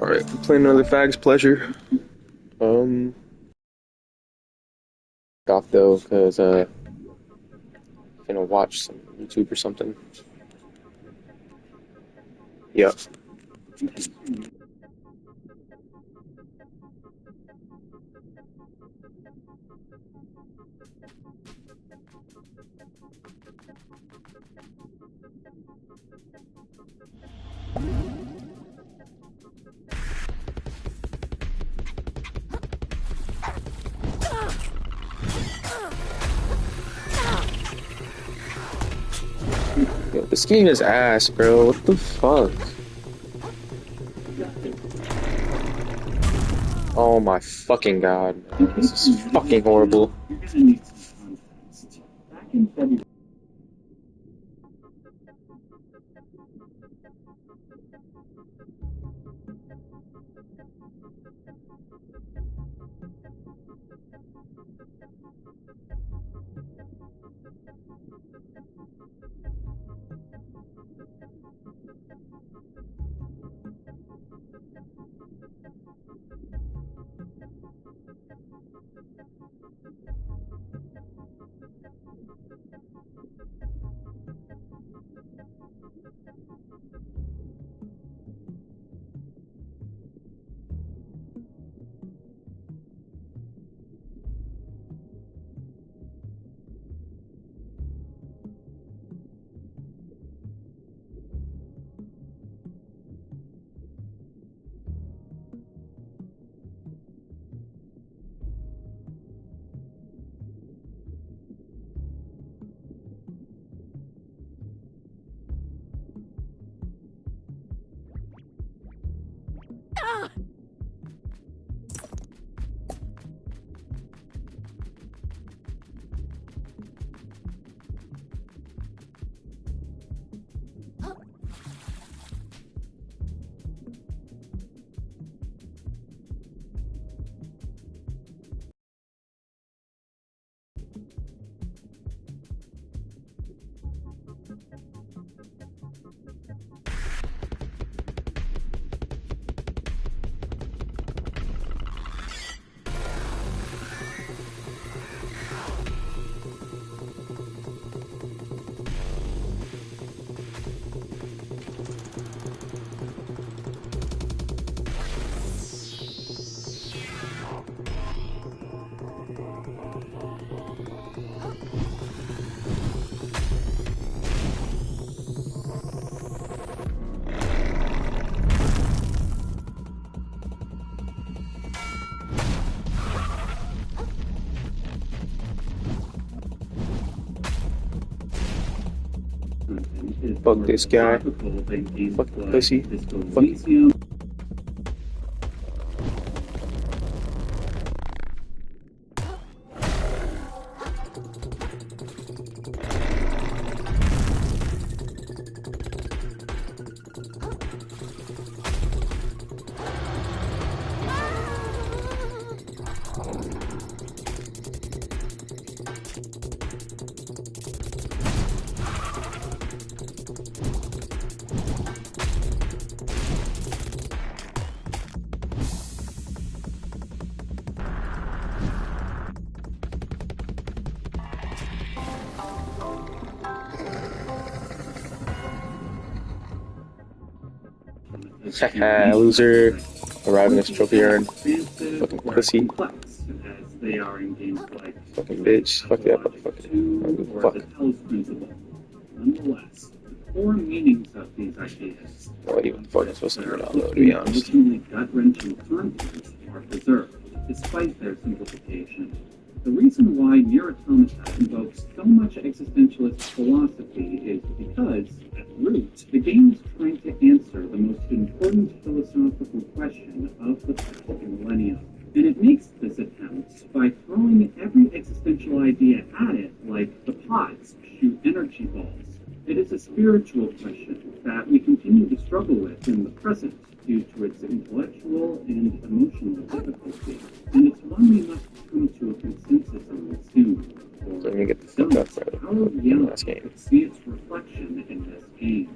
Alright, playing another Fag's Pleasure. Um, off though, because gonna watch some YouTube or something. Yep. Yo, this game is ass, bro. What the fuck? Oh my fucking god, man. This is fucking horrible. Fuck this guy. Fuck pussy. Fuck. Haha, loser. Arriving as trophy earned. Fucking pussy. Fucking bitch. Fuck that motherfucker. I don't give a fuck. Nonetheless, the core meanings of these ideas, What even the fuck am I supposed to do now, though, to be honest? originally gut-wrenching contents, are preserved, despite their simplification. The reason why Nier Automata invokes so much existentialist philosophy is because, at root, the game is trying to answer the most important philosophical question of the past millennium. And it makes this attempt by throwing every existential idea at it like the pods shoot energy balls. It is a spiritual question that we continue to struggle with in the present due to its intellectual and emotional difficulty, and it's one we must come to a consensus on soon. So let me get the fuck up, bro. How reality could see its reflection in this game.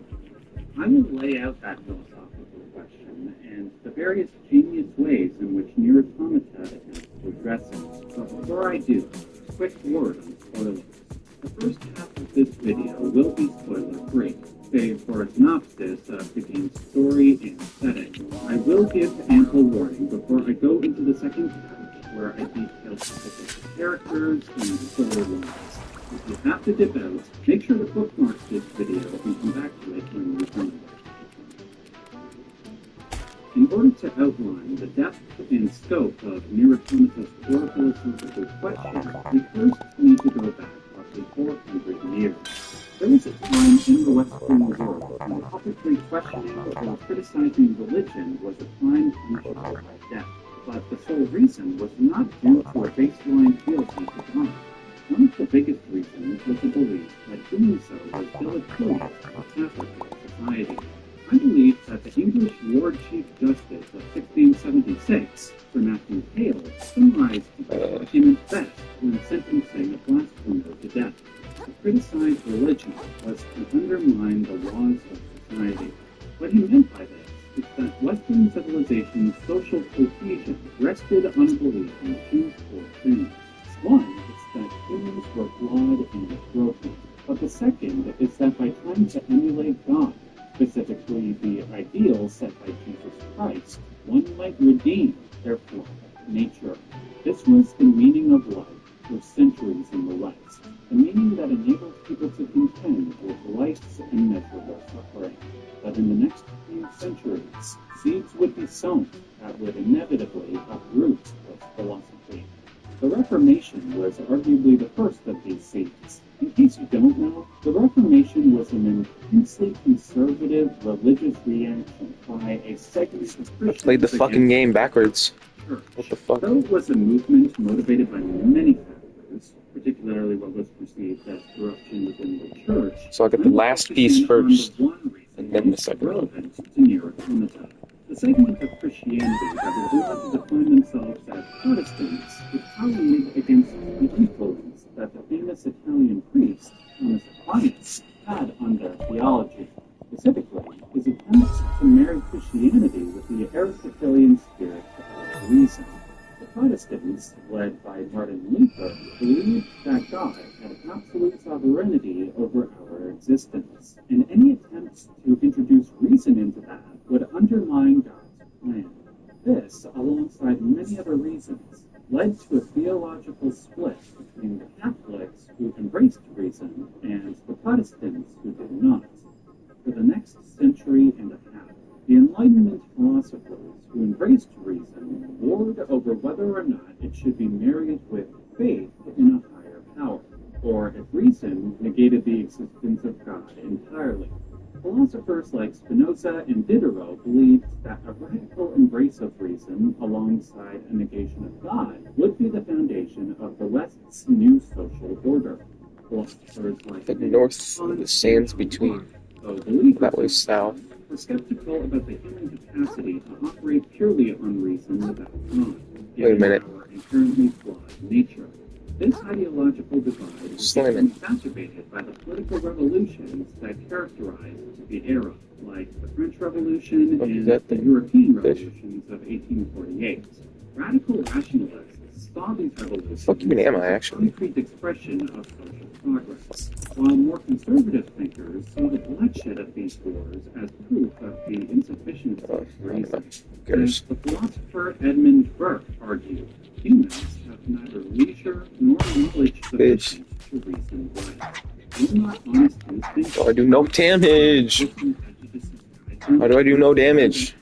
I will lay out that philosophical question and the various various genius ways in which Nier Automata attempts to address it. But before I do, a quick word on spoilers. The first half of this video will be spoiler-free, save for a synopsis of the game's story and setting. I will give ample warning before I go into the second half, where I detail specific characters and storylines. If you have to dip out, make sure to bookmark this video and come back to it when you return. In order to outline the depth and scope of Nier Automata's core philosophical question, we first need to go back roughly 400 years. There was a time in the Western world when publicly questioning or criticizing religion was a crime punishable by death, but the sole reason was not due to a baseline fealty to God. One of the biggest reasons was the belief that doing so was deleterious to Catholic society. I believe that the English Lord Chief Justice of 1676, Sir Matthew Hale, summarized the argument best when sentencing a blasphemer to death. To criticize religion was to undermine the laws of society. What he meant by this is that Western civilization's social cohesion rested on belief in two core things. One is that humans were flawed and broken, but the second is that by trying to emulate God, specifically the ideal set by Jesus Christ, one might redeem, therefore, nature. This was the meaning of life for centuries in the West, a meaning that enables people to contend with life's immeasurable suffering. But in the next few centuries, seeds would be sown that would inevitably uproot this philosophy. The Reformation was arguably the first of these seeds. In case you don't know, the Reformation was an intensely conservative religious reaction by a segment of Christians. I played the fucking game backwards. Church. What the fuck? Though it was a movement motivated by many factors, particularly what was perceived as corruption within the church, So I'll get the last piece first, and then the second one. relevant to Nier Automata. The segment of Christianity that would go on to define themselves as Protestants would retaliate against the influence that the famous Italian priest, Thomas Aquinas, had on their theology. Specifically, his attempts to marry Christianity with the Aristotelian spirit of reason. The Protestants, led by Martin Luther, believed that God had absolute sovereignty over our existence, and any attempts to introduce reason into that would undermine God's plan. This, alongside many other reasons, led to a theological split between the Catholics who embraced reason and the Protestants who did not. For the next century and a half, the Enlightenment philosophers who embraced reason warred over whether or not it should be married with faith in a higher power, or if reason negated the existence of God entirely. Philosophers like Spinoza and Diderot believed that a radical embrace of reason alongside a negation of God would be the foundation of the West's new social order. Philosophers like The north, the sands between. That way south. were skeptical about the human capacity to operate purely on reason without God, Wait a minute. our inherently flawed nature. This ideological divide was exacerbated by the political revolutions that characterized the era, like the French Revolution and the European revolutions of 1848. Radical rationalists saw these revolutions Fuck even am I, as a actually? concrete expression of social progress, while more conservative thinkers saw the bloodshed of these wars as proof of the insufficiency of reason. As the philosopher Edmund Burke argued, humans have neither leisure nor knowledge sufficient to reason right. Will not honest instinct Oh, I do no damage. How do I do no damage?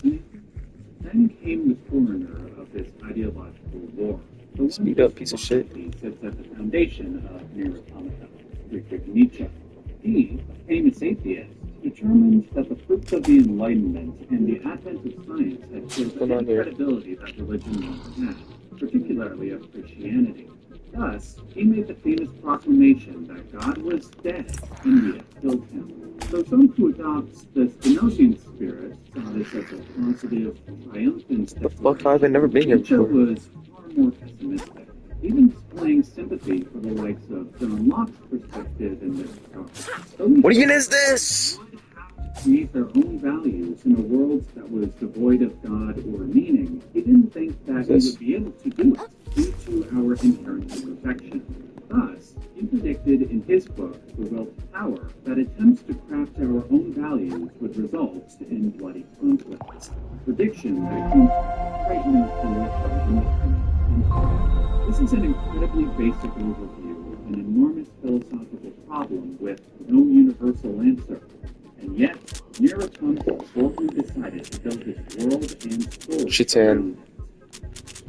Then came the forerunner of this ideological war. The Speed up, piece of shit. Sits at the foundation of Nier Automata, Friedrich Nietzsche. He, a famous atheist, determined that the fruits of the Enlightenment and the advent of science had killed any credibility that religion once had, particularly of Christianity. Thus, he made the famous proclamation that God was dead and we had killed him. So some who adopt the Spinozian spirit saw this as a positive, triumphant The fuck, I've never been here Nietzsche before. was far more pessimistic, even displaying sympathy for the likes of John Locke's perspective in this regard. What even is this? create their own values in a world that was devoid of God or meaning, he didn't think that he would be able to do it due to our inherent imperfection. Thus, he predicted in his book, The Will to Power, that attempts to craft our own values would result in bloody conflict. Prediction that comes frighteningly from the This is an incredibly basic overview of an enormous philosophical problem with no universal answer. And yet, Nier Automata boldly decided to build his world and story Chitan. around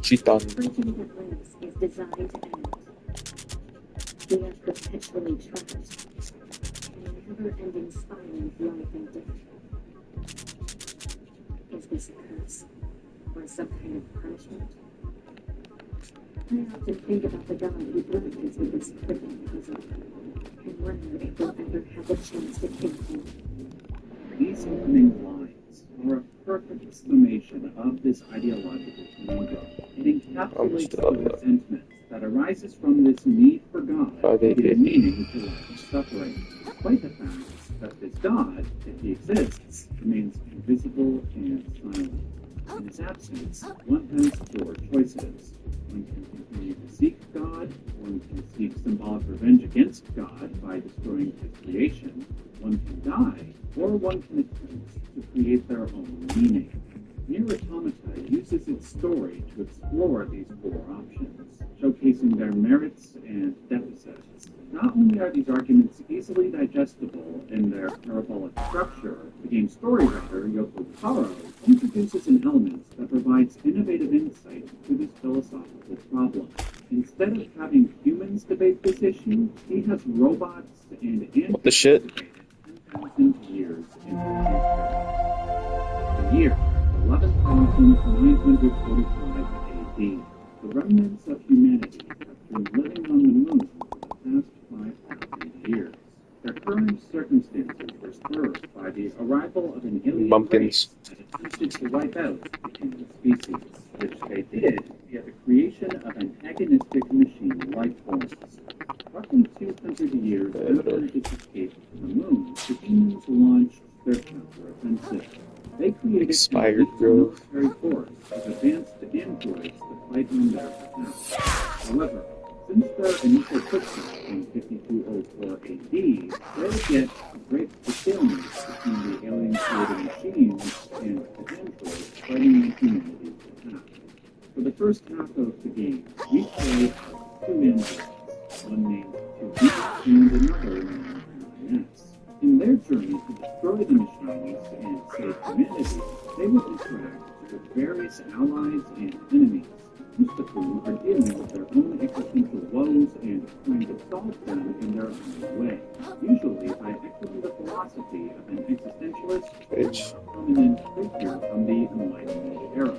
Chitan. Everything that lives is designed to end. We are perpetually trapped in a never-ending spiral of life and death. Is this a curse or some kind of punishment? I often think about the God who brought us with this crippling puzzle and wonder if we'll ever have the chance to kill him. These opening lines are a perfect summation of this ideological conundrum. It encapsulates the resentment that arises from this need for God to give meaning to life's suffering, despite the fact that this God, if he exists, remains invisible and silent. In his absence, one has four choices. One can continue to seek God, one can seek symbolic revenge against God by destroying his creation, one can die, or one can attempt to create their own meaning. Nier Automata uses its story to explore these four options, showcasing their merits and deficits. Not only are these arguments easily digestible in their parabolic structure, the game's story writer, Yoko Taro, introduces an element that provides innovative insight to this philosophical problem. Instead of having humans debate this issue, he has robots and androids What the shit? debate it 10,000 years into the future. The year 11,945 AD. The remnants of humanity have been living on the moon for the past 5,000 years. Their current circumstances were spurred by the arrival of an alien Bumpkins. race that attempted to wipe out the human species, which they did via the creation of antagonistic machine life forms. Roughly 200 years after its escape to the moon, the humans launched their counteroffensive. They created Expired a growth. military force of advanced androids to fight on their behalf. However, since their initial footprint in 5204 AD, there was yet a great stalemate between the alien-created machines and the androids fighting on humanity's behalf. For the first half of the game, we play two androids, one named Tubi and another named Ness. In their journey to destroy the machines and save humanity, they will interact with various allies and enemies, most of whom are dealing with their own existential woes and trying to solve them in their own way, usually by echoing the philosophy of an existentialist or prominent figure from the Enlightenment era.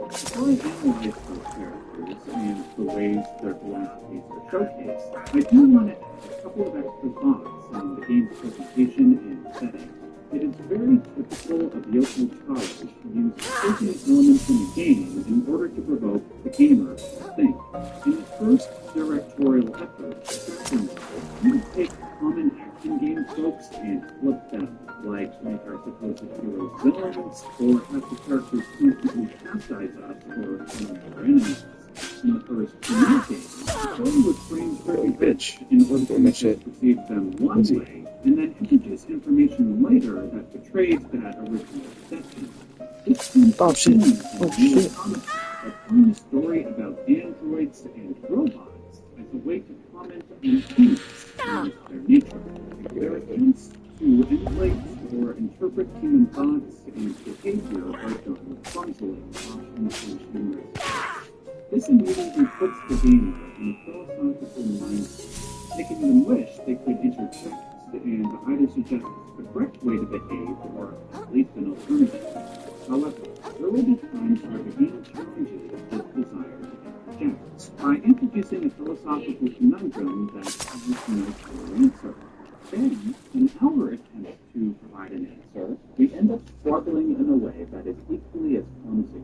Before I analyze those characters and the ways their philosophies are showcased, I do want to add a couple of extra thoughts on the game's presentation and setting. It is very typical of Yoko Taro to use certain elements in the game in order to provoke the gamer to think. In his first directorial effort, he would take common action game tropes and flip them, like make our supposed heroes villains, or have the characters constantly chastise us for killing our enemies. In the first two games, the story would frame certain events in order to make us perceive them one way, and then introduce information later that betrays that original perception. This seems Oh, shit. by telling a story about androids and robots as a way to comment on humans and their nature. Their attempts to emulate or interpret human thoughts and behavior are done clumsily, often in humorous ways. This immediately puts the gamer in a philosophical mindset, making them wish they could interject and either suggest the correct way to behave or at least an alternative. However, there will be times where the game challenges this desire to interject by introducing a philosophical conundrum that has no clear answer. Then, in our attempt to provide an answer, we end up struggling in a way that is equally as clumsy.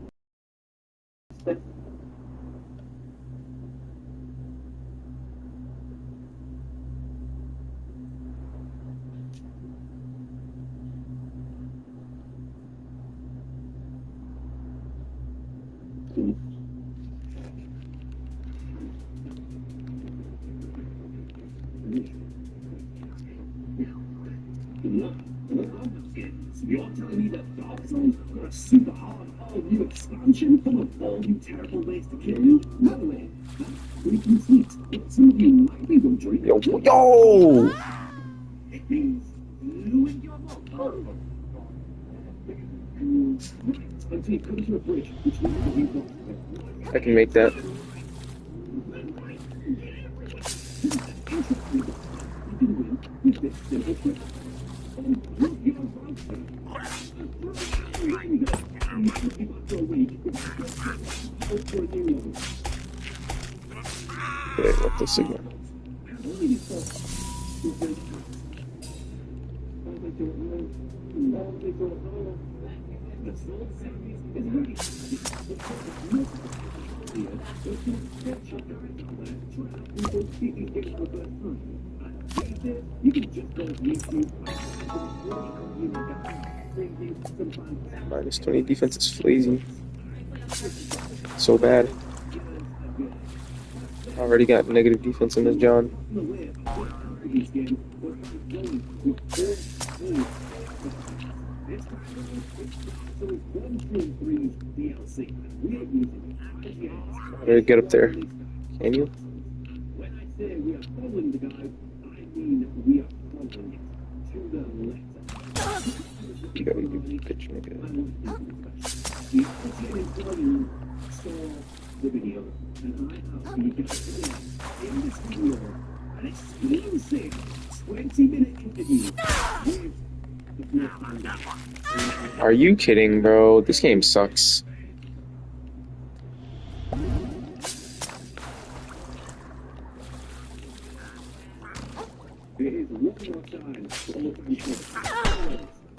You're telling me that Dark Souls got a super hard, all-new expansion full of all new terrible ways to kill you? No way. That's pretty complete. But some of you might be wondering... Yo! It means you and your mom. Until you come to a bridge, which means that we've got... I can make that. You can win with this simple trick. Okay, what the signal? You can just go to YouTube. Minus 20 defense is flazy. So bad. Already got negative defense in this John. How do I get up there? Can you? When I say we are following the guy, I mean we are following it to the letter. You gotta be pitching again. The audience saw the video, and I have for you guys today in this video an exclusive 20-minute interview with the Bloodhound. Are you kidding, bro? This game sucks. There is one more time for all of you.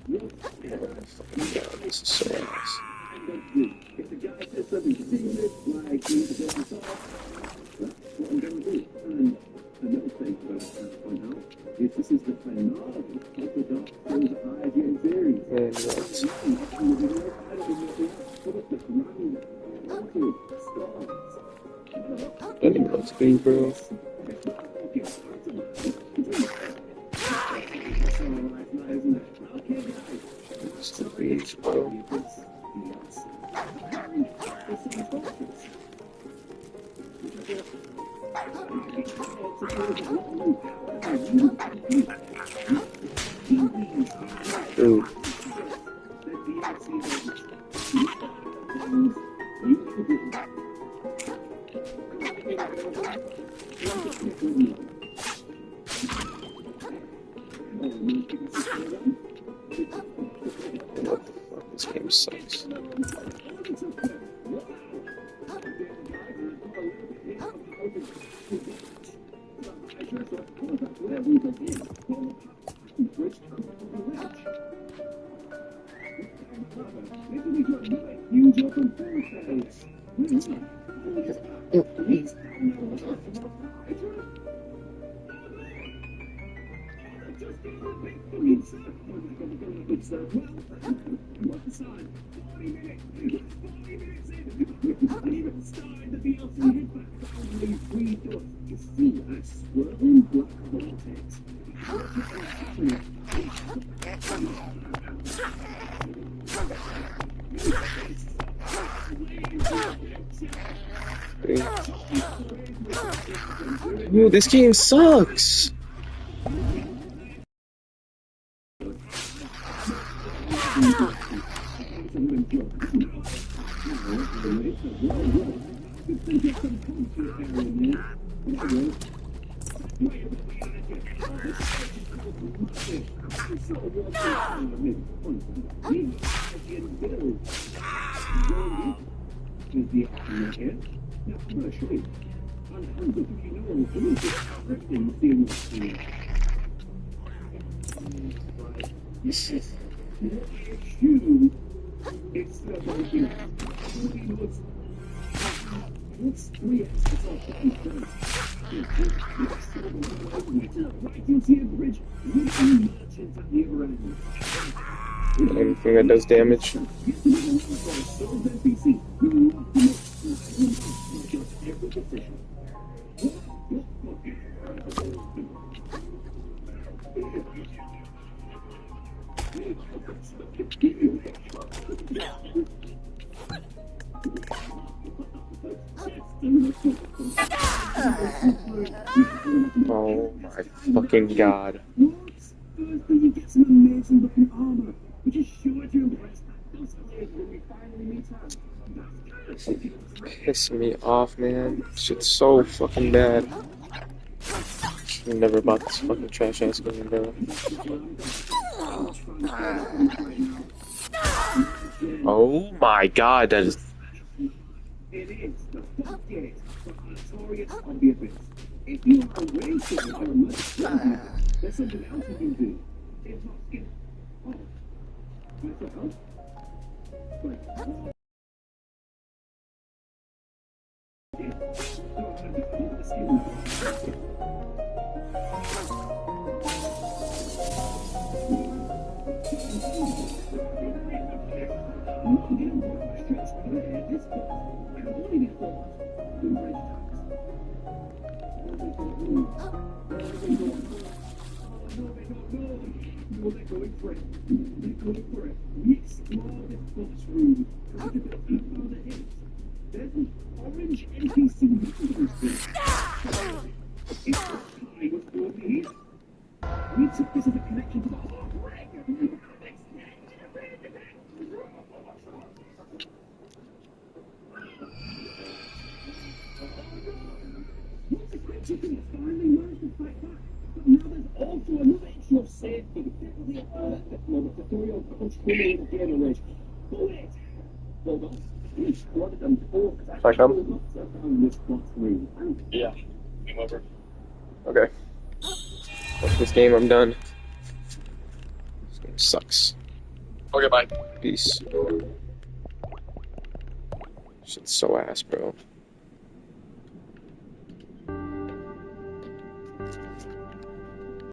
God, this is so nice. If the guy says something ridiculous, like you need to get this off, that's what I'm going to do. And another thing that I want to point out is this is the finale of the Dark Souls IGN series. And what? I don't even know what's going, bro. It's the beach, bro. Dude. What the fuck? This game sucks. Yo, this game sucks. Anything that does damage. Oh my fucking god. Firstly, you get some amazing looking armor, which is sure to impress that dust lady when we finally meet her. That's good. Piss me off, man. Shit's so fucking bad. I never bought this fucking trash ass game, bro. Oh my god, that is. It is the first gate for Artorias of the Abyss. If you are racing with your much there's something else you can do. It's not skin. Oh. What's the help? Wait. They're going for it. We explore this box room. Look at the people on the hills. There's an orange NPC visitors there. It's the time of all these. We took this as a connection to the Heartbreaker. What's the critique finally managed to fight back? But now there's also another issue of safety. The tutorial controlling the damage. Bullet! Hold on. We spotted them before. Should I come? This box room. Yeah, game over. Okay. That's this game, I'm done. This game sucks. Okay, bye. Peace. Shit's so ass, bro.